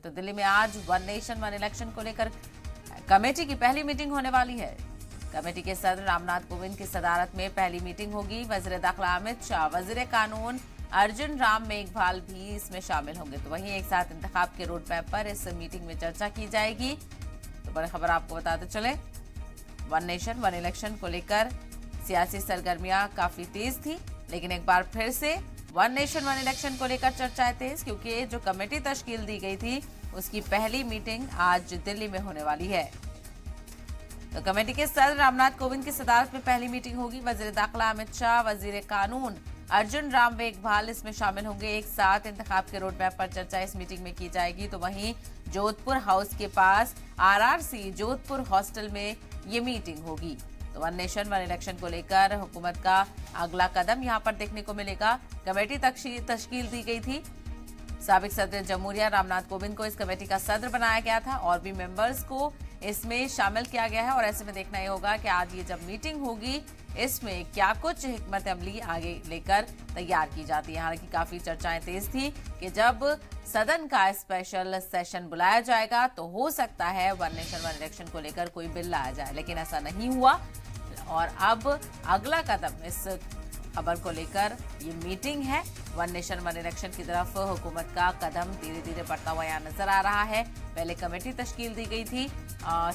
तो दिल्ली में आज वन नेशन वन इलेक्शन को लेकर कमेटी की पहली मीटिंग होने वाली है। कमेटी के सदर रामनाथ कोविंद की सदारत में पहली मीटिंग होगी। वजीर दाखिला अमित शाह, वजीर कानून अर्जुन राम मेघवाल भी इसमें शामिल होंगे। तो वहीं एक साथ इंतखाब के रोड मैप पर इस मीटिंग में चर्चा की जाएगी। तो बड़ी खबर आपको बताते चले, वन नेशन वन इलेक्शन को लेकर सियासी सरगर्मियां काफी तेज थी, लेकिन एक बार फिर से वन नेशन वन इलेक्शन को लेकर चर्चाएं तेज, क्योंकि जो कमेटी तश्कील दी गई थी उसकी पहली मीटिंग आज दिल्ली में होने वाली है। तो कमेटी के सदर रामनाथ कोविंद की सदारत में पहली मीटिंग होगी। वजीर दाखिला अमित शाह, वजीर कानून अर्जुन राम मेघवाल इसमें शामिल होंगे। एक साथ इंतखाब के रोड मैप पर चर्चा इस मीटिंग में की जाएगी। तो वहीं जोधपुर हाउस के पास आरआरसी जोधपुर हॉस्टल में ये मीटिंग होगी। तो वन नेशन वन इलेक्शन को लेकर हुकूमत का अगला कदम यहां पर देखने को मिलेगा। कमेटी तश्कील दी गई थी। साबिक सदर जमहूरिया रामनाथ कोविंद को इस कमेटी का सदर बनाया गया था और भी मेंबर्स को इसमें शामिल किया गया है। और ऐसे में देखना ये होगा कि आज ये जब मीटिंग होगी इसमें क्या कुछ हिकमत अमली आगे लेकर तैयार की जाती है। हालांकि काफी चर्चाएं तेज थी कि जब सदन का स्पेशल सेशन बुलाया जाएगा तो हो सकता है वन नेशन वन इलेक्शन को लेकर कोई बिल लाया जाए, लेकिन ऐसा नहीं हुआ। और अब अगला कदम इस खबर को लेकर ये मीटिंग है। वन नेशन वन इलेक्शन की तरफ हुकूमत का कदम धीरे धीरे बढ़ता हुआ यहाँ नजर आ रहा है। पहले कमेटी तश्कील दी गई थी,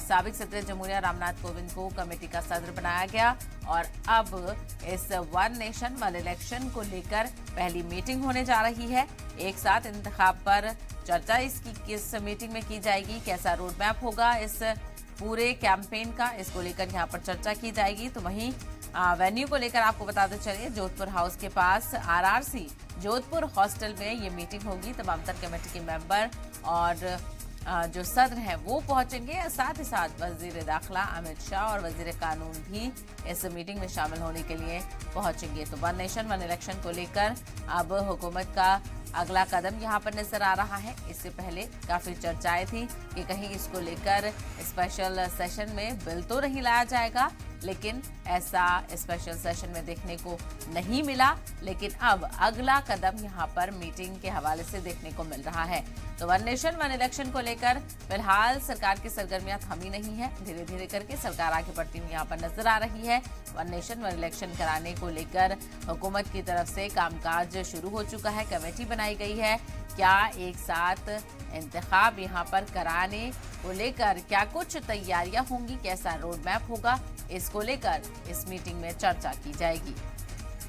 साबिक सदर जमहूरिया रामनाथ कोविंद को कमेटी का सदर बनाया गया और अब इस वन नेशन वन इलेक्शन को लेकर पहली मीटिंग होने जा रही है। एक साथ इंतखाब पर चर्चा इसकी किस मीटिंग में की जाएगी, कैसा रोड मैप होगा इस पूरे कैंपेन का, इसको लेकर यहाँ पर चर्चा की जाएगी। तो वहीं वेन्यू को लेकर आपको बताते चलिए, जोधपुर हाउस के पास आरआरसी जोधपुर हॉस्टल में ये मीटिंग होगी। तमाम तर कमेटी के मेंबर और जो सदर हैं वो पहुंचेंगे। साथ ही साथ वजीर दाखिला अमित शाह और वजीर कानून भी इस मीटिंग में शामिल होने के लिए पहुंचेंगे। तो वन नेशन वन इलेक्शन को लेकर अब हुकूमत का अगला कदम यहाँ पर नजर आ रहा है। इससे पहले काफी चर्चाएं थी कि कहीं इसको लेकर स्पेशल सेशन में बिल तो नहीं लाया जाएगा, लेकिन ऐसा स्पेशल सेशन में देखने को नहीं मिला। लेकिन अब अगला कदम यहाँ पर मीटिंग के हवाले से देखने को मिल रहा है। तो वन नेशन वन इलेक्शन को लेकर फिलहाल सरकार की सरगर्मियां थमी नहीं है। धीरे धीरे करके सरकार आगे बढ़ती हुई यहाँ पर नजर आ रही है। वन नेशन वन इलेक्शन कराने को लेकर हुकूमत की तरफ से कामकाज शुरू हो चुका है, कमेटी बनाई गई है। क्या एक साथ इंतखाब यहाँ पर कराने को लेकर क्या कुछ तैयारियां होंगी, कैसा रोड मैप होगा, इसको लेकर इस मीटिंग में चर्चा की जाएगी।